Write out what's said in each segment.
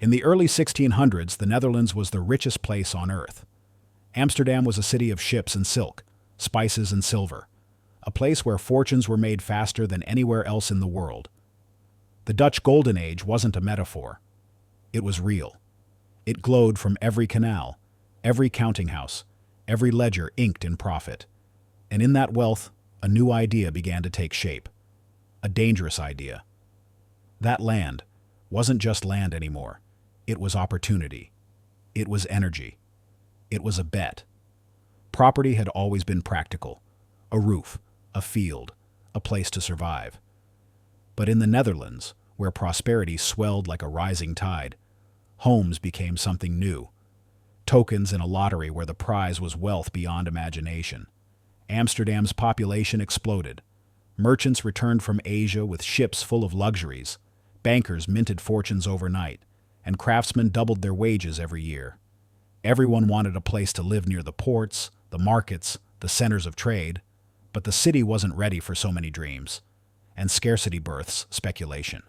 In the early 1600s, the Netherlands was the richest place on earth. Amsterdam was a city of ships and silk, spices and silver, a place where fortunes were made faster than anywhere else in the world. The Dutch Golden Age wasn't a metaphor. It was real. It glowed from every canal, every counting house, every ledger inked in profit. And in that wealth, a new idea began to take shape. A dangerous idea. That land wasn't just land anymore. It was opportunity. It was energy. It was a bet. Property had always been practical. A roof, a field, a place to survive. But in the Netherlands, where prosperity swelled like a rising tide, homes became something new. Tokens in a lottery where the prize was wealth beyond imagination. Amsterdam's population exploded. Merchants returned from Asia with ships full of luxuries. Bankers minted fortunes overnight, and craftsmen doubled their wages every year. Everyone wanted a place to live near the ports, the markets, the centers of trade, but the city wasn't ready for so many dreams, and scarcity births speculation.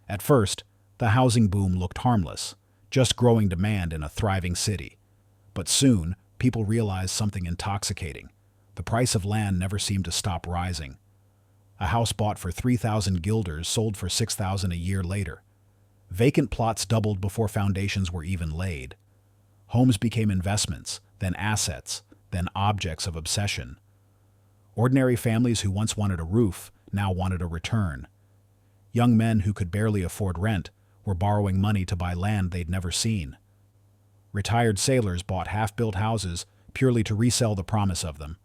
At first, the housing boom looked harmless, just growing demand in a thriving city. But soon, people realized something intoxicating. The price of land never seemed to stop rising. A house bought for 3,000 guilders sold for 6,000 a year later. Vacant plots doubled before foundations were even laid. Homes became investments, then assets, then objects of obsession. Ordinary families who once wanted a roof now wanted a return. Young men who could barely afford rent were borrowing money to buy land they'd never seen. Retired sailors bought half-built houses purely to resell the promise of them.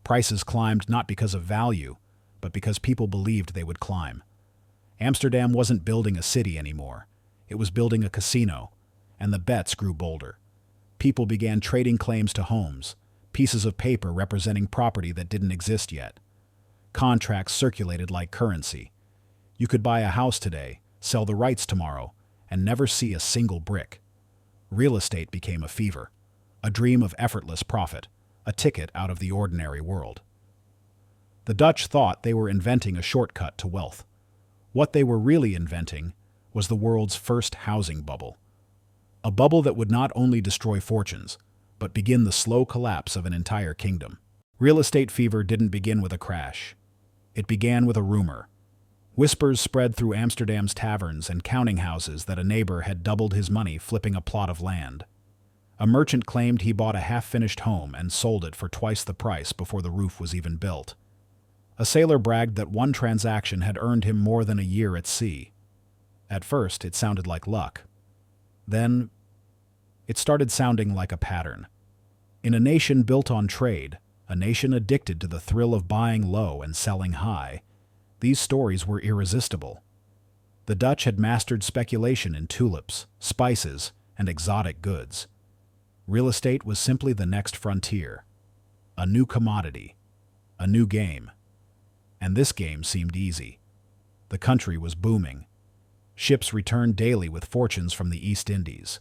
Prices climbed not because of value, but because people believed they would climb. Amsterdam wasn't building a city anymore. It was building a casino, and the bets grew bolder. People began trading claims to homes, pieces of paper representing property that didn't exist yet. Contracts circulated like currency. You could buy a house today, sell the rights tomorrow, and never see a single brick. Real estate became a fever, a dream of effortless profit, a ticket out of the ordinary world. The Dutch thought they were inventing a shortcut to wealth. What they were really inventing was the world's first housing bubble. A bubble that would not only destroy fortunes, but begin the slow collapse of an entire kingdom. Real estate fever didn't begin with a crash. It began with a rumor. Whispers spread through Amsterdam's taverns and counting houses that a neighbor had doubled his money flipping a plot of land. A merchant claimed he bought a half-finished home and sold it for twice the price before the roof was even built. A sailor bragged that one transaction had earned him more than a year at sea. At first, it sounded like luck. Then, it started sounding like a pattern. In a nation built on trade, a nation addicted to the thrill of buying low and selling high, these stories were irresistible. The Dutch had mastered speculation in tulips, spices, and exotic goods. Real estate was simply the next frontier. A new commodity. A new game. And this game seemed easy. The country was booming. Ships returned daily with fortunes from the East Indies.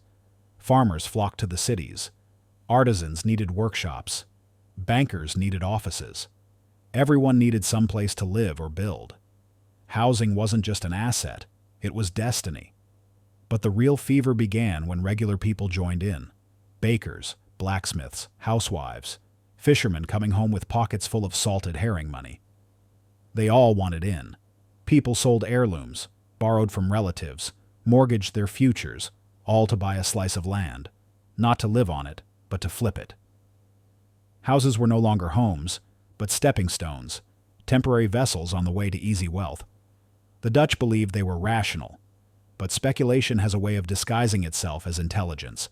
Farmers flocked to the cities. Artisans needed workshops. Bankers needed offices. Everyone needed some place to live or build. Housing wasn't just an asset, it was destiny. But the real fever began when regular people joined in. Bakers, blacksmiths, housewives, fishermen coming home with pockets full of salted herring money. They all wanted in. People sold heirlooms, borrowed from relatives, mortgaged their futures, all to buy a slice of land, not to live on it, but to flip it. Houses were no longer homes, but stepping stones, temporary vessels on the way to easy wealth. The Dutch believed they were rational, but speculation has a way of disguising itself as intelligence.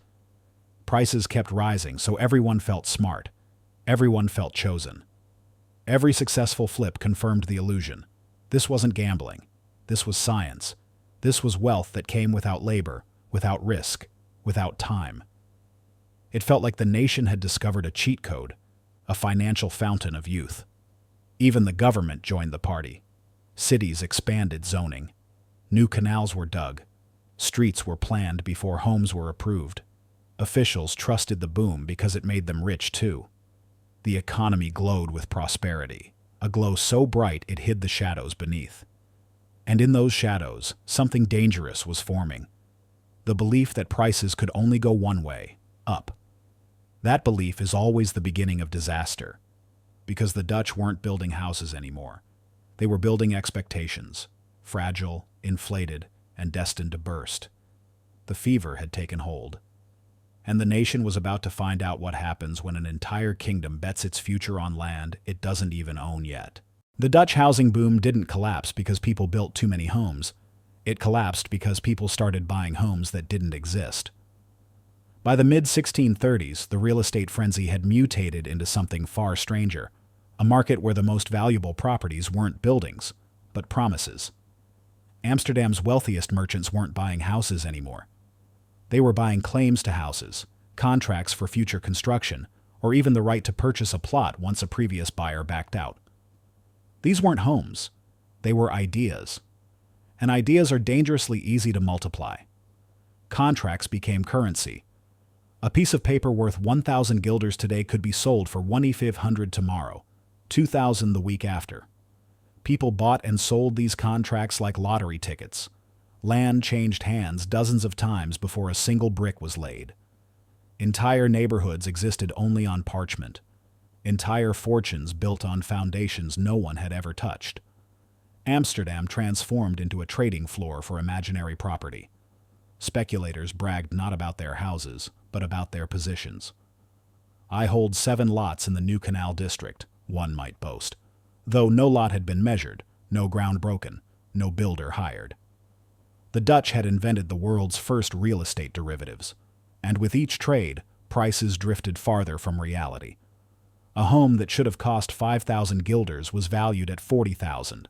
Prices kept rising, so everyone felt smart. Everyone felt chosen. Every successful flip confirmed the illusion. This wasn't gambling. This was science. This was wealth that came without labor, without risk, without time. It felt like the nation had discovered a cheat code, a financial fountain of youth. Even the government joined the party. Cities expanded zoning. New canals were dug. Streets were planned before homes were approved. Officials trusted the boom because it made them rich too. The economy glowed with prosperity, a glow so bright it hid the shadows beneath. And in those shadows, something dangerous was forming. The belief that prices could only go one way, up. That belief is always the beginning of disaster, because the Dutch weren't building houses anymore. They were building expectations, fragile, inflated, and destined to burst. The fever had taken hold, and the nation was about to find out what happens when an entire kingdom bets its future on land it doesn't even own yet. The Dutch housing boom didn't collapse because people built too many homes. It collapsed because people started buying homes that didn't exist. By the mid-1630s, the real estate frenzy had mutated into something far stranger, a market where the most valuable properties weren't buildings, but promises. Amsterdam's wealthiest merchants weren't buying houses anymore. They were buying claims to houses, contracts for future construction, or even the right to purchase a plot once a previous buyer backed out. These weren't homes. They were ideas. And ideas are dangerously easy to multiply. Contracts became currency. A piece of paper worth 1,000 guilders today could be sold for 1,500 tomorrow, 2,000 the week after. People bought and sold these contracts like lottery tickets. Land changed hands dozens of times before a single brick was laid. Entire neighborhoods existed only on parchment. Entire fortunes built on foundations no one had ever touched. Amsterdam transformed into a trading floor for imaginary property. Speculators bragged not about their houses, but about their positions. "I hold 7 lots in the New Canal District," one might boast, though no lot had been measured, no ground broken, no builder hired. The Dutch had invented the world's first real estate derivatives, and with each trade, prices drifted farther from reality. A home that should have cost 5,000 guilders was valued at 40,000,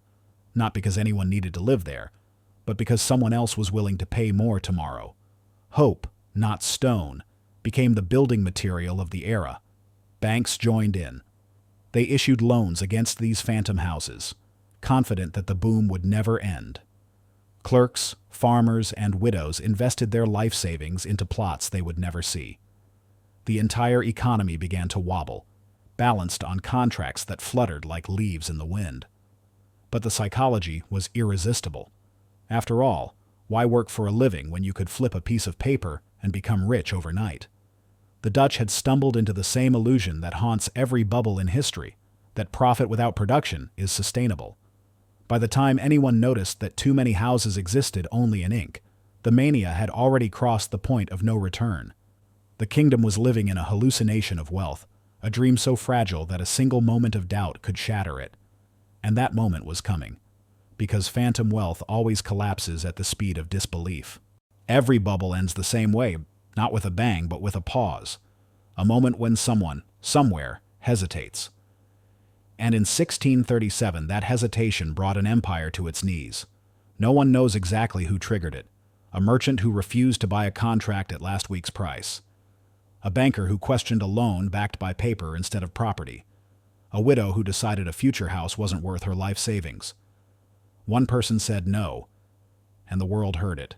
not because anyone needed to live there, but because someone else was willing to pay more tomorrow. Hope, not stone, became the building material of the era. Banks joined in. They issued loans against these phantom houses, confident that the boom would never end. Clerks, farmers, and widows invested their life savings into plots they would never see. The entire economy began to wobble, balanced on contracts that fluttered like leaves in the wind. But the psychology was irresistible. After all, why work for a living when you could flip a piece of paper and become rich overnight? The Dutch had stumbled into the same illusion that haunts every bubble in history, that profit without production is sustainable. By the time anyone noticed that too many houses existed only in ink, the mania had already crossed the point of no return. The kingdom was living in a hallucination of wealth, a dream so fragile that a single moment of doubt could shatter it. And that moment was coming, because phantom wealth always collapses at the speed of disbelief. Every bubble ends the same way, not with a bang, but with a pause, a moment when someone, somewhere, hesitates. And in 1637, that hesitation brought an empire to its knees. No one knows exactly who triggered it. A merchant who refused to buy a contract at last week's price. A banker who questioned a loan backed by paper instead of property. A widow who decided a future house wasn't worth her life savings. One person said no, and the world heard it.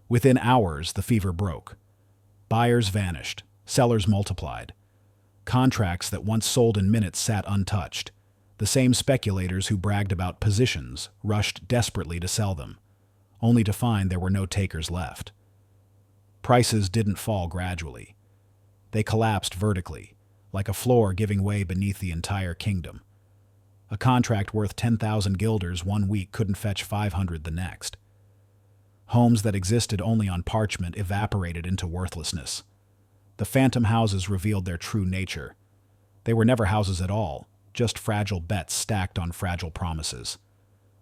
Within hours, the fever broke. Buyers vanished, sellers multiplied. Contracts that once sold in minutes sat untouched. The same speculators who bragged about positions rushed desperately to sell them, only to find there were no takers left. Prices didn't fall gradually. They collapsed vertically, like a floor giving way beneath the entire kingdom. A contract worth 10,000 guilders one week couldn't fetch 500 the next. Homes that existed only on parchment evaporated into worthlessness. The phantom houses revealed their true nature. They were never houses at all, just fragile bets stacked on fragile promises.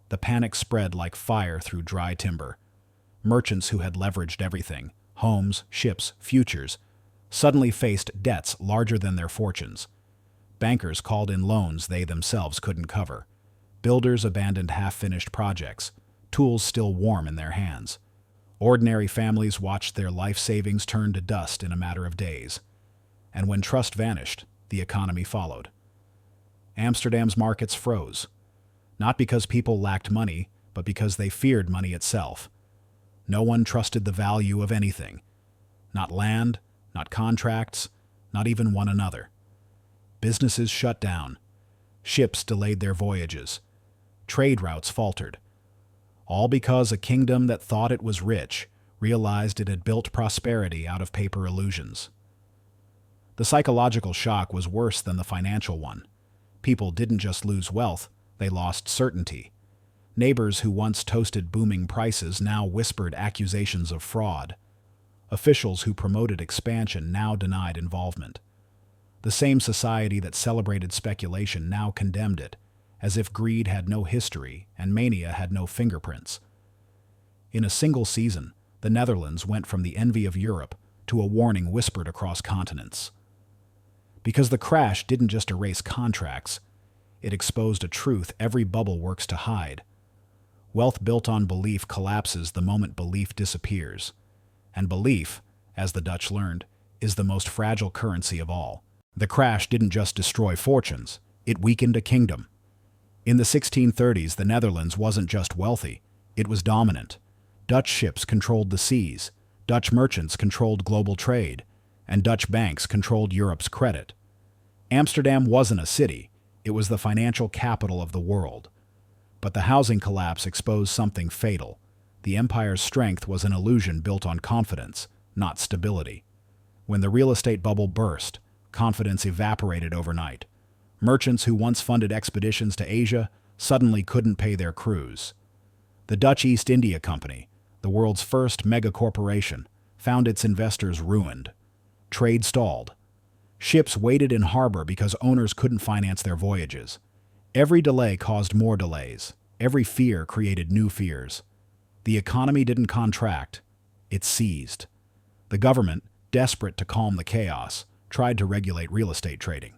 The panic spread like fire through dry timber. Merchants who had leveraged everything, homes, ships, futures, suddenly faced debts larger than their fortunes. Bankers called in loans they themselves couldn't cover. Builders abandoned half-finished projects, tools still warm in their hands. Ordinary families watched their life savings turn to dust in a matter of days. And when trust vanished, the economy followed. Amsterdam's markets froze, not because people lacked money, but because they feared money itself. No one trusted the value of anything. Not land, not contracts, not even one another. Businesses shut down. Ships delayed their voyages. Trade routes faltered. All because a kingdom that thought it was rich realized it had built prosperity out of paper illusions. The psychological shock was worse than the financial one. People didn't just lose wealth, they lost certainty. Neighbors who once toasted booming prices now whispered accusations of fraud. Officials who promoted expansion now denied involvement. The same society that celebrated speculation now condemned it, as if greed had no history and mania had no fingerprints. In a single season, the Netherlands went from the envy of Europe to a warning whispered across continents. Because the crash didn't just erase contracts, it exposed a truth every bubble works to hide. Wealth built on belief collapses the moment belief disappears. And belief, as the Dutch learned, is the most fragile currency of all. The crash didn't just destroy fortunes, it weakened a kingdom. In the 1630s, the Netherlands wasn't just wealthy, it was dominant. Dutch ships controlled the seas, Dutch merchants controlled global trade, and Dutch banks controlled Europe's credit. Amsterdam wasn't a city, it was the financial capital of the world. But the housing collapse exposed something fatal. The empire's strength was an illusion built on confidence, not stability. When the real estate bubble burst, confidence evaporated overnight. Merchants who once funded expeditions to Asia suddenly couldn't pay their crews. The Dutch East India Company, the world's first mega-corporation, found its investors ruined. Trade stalled. Ships waited in harbor because owners couldn't finance their voyages. Every delay caused more delays. Every fear created new fears. The economy didn't contract, it seized. The government, desperate to calm the chaos, tried to regulate real estate trading.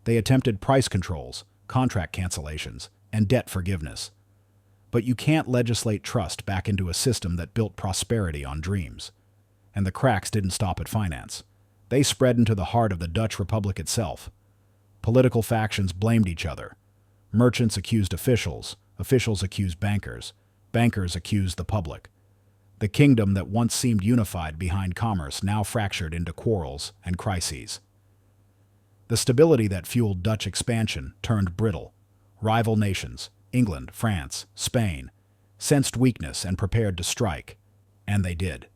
They attempted price controls, contract cancellations, and debt forgiveness. But you can't legislate trust back into a system that built prosperity on dreams. And the cracks didn't stop at finance. They spread into the heart of the Dutch Republic itself. Political factions blamed each other. Merchants accused officials, officials accused bankers, bankers accused the public. The kingdom that once seemed unified behind commerce now fractured into quarrels and crises. The stability that fueled Dutch expansion turned brittle. Rival nations, England, France, Spain, sensed weakness and prepared to strike. And they did.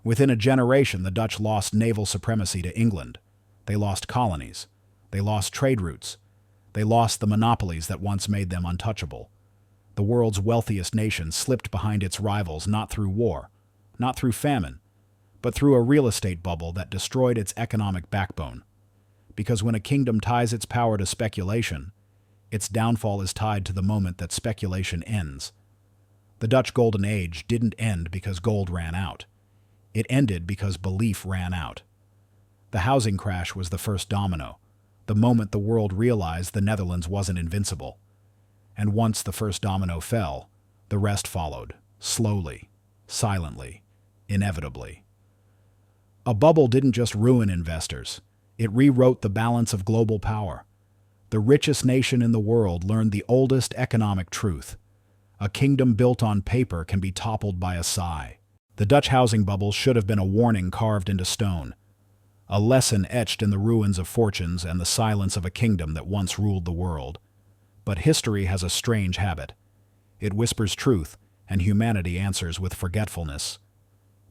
Within a generation, the Dutch lost naval supremacy to England. They lost colonies. They lost trade routes. They lost the monopolies that once made them untouchable. The world's wealthiest nation slipped behind its rivals not through war, not through famine, but through a real estate bubble that destroyed its economic backbone. Because when a kingdom ties its power to speculation, its downfall is tied to the moment that speculation ends. The Dutch Golden Age didn't end because gold ran out. It ended because belief ran out. The housing crash was the first domino, the moment the world realized the Netherlands wasn't invincible. And once the first domino fell, the rest followed, slowly, silently, inevitably. A bubble didn't just ruin investors, it rewrote the balance of global power. The richest nation in the world learned the oldest economic truth. A kingdom built on paper can be toppled by a sigh. The Dutch housing bubble should have been a warning carved into stone, a lesson etched in the ruins of fortunes and the silence of a kingdom that once ruled the world. But history has a strange habit. It whispers truth, and humanity answers with forgetfulness.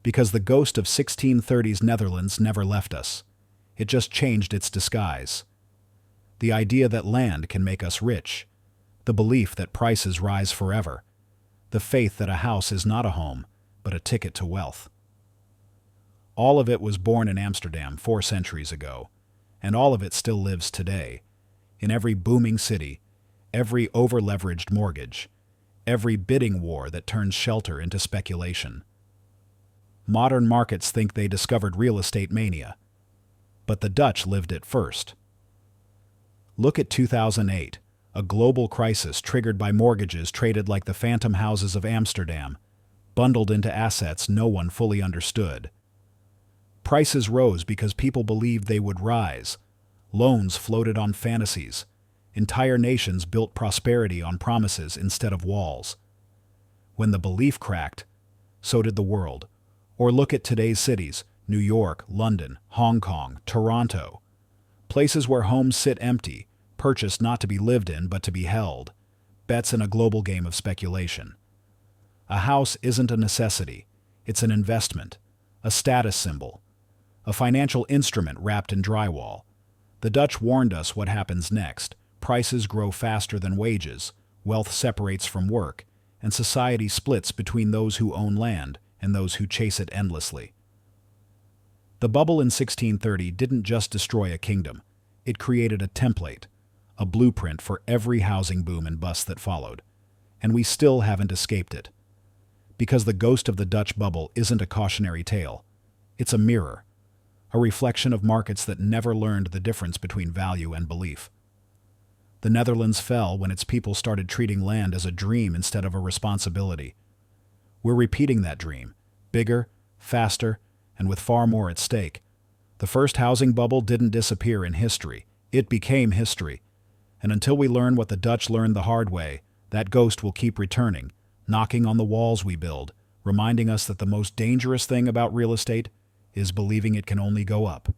Because the ghost of 1630s Netherlands never left us. It just changed its disguise. The idea that land can make us rich. The belief that prices rise forever. The faith that a house is not a home, but a ticket to wealth. All of it was born in Amsterdam 4 centuries ago, and all of it still lives today, in every booming city, every over-leveraged mortgage, every bidding war that turns shelter into speculation. Modern markets think they discovered real estate mania, but the Dutch lived it first. Look at 2008, a global crisis triggered by mortgages traded like the phantom houses of Amsterdam, bundled into assets no one fully understood. Prices rose because people believed they would rise. Loans floated on fantasies. Entire nations built prosperity on promises instead of walls. When the belief cracked, so did the world. Or look at today's cities, New York, London, Hong Kong, Toronto. Places where homes sit empty, purchased not to be lived in but to be held. Bets in a global game of speculation. A house isn't a necessity. It's an investment, a status symbol, a financial instrument wrapped in drywall. The Dutch warned us what happens next. Prices grow faster than wages, wealth separates from work, and society splits between those who own land and those who chase it endlessly. The bubble in 1630 didn't just destroy a kingdom. It created a template, a blueprint for every housing boom and bust that followed. And we still haven't escaped it. Because the ghost of the Dutch bubble isn't a cautionary tale. It's a mirror, a reflection of markets that never learned the difference between value and belief. The Netherlands fell when its people started treating land as a dream instead of a responsibility. We're repeating that dream, bigger, faster, and with far more at stake. The first housing bubble didn't disappear in history. It became history. And until we learn what the Dutch learned the hard way, that ghost will keep returning, knocking on the walls we build, reminding us that the most dangerous thing about real estate is believing it can only go up.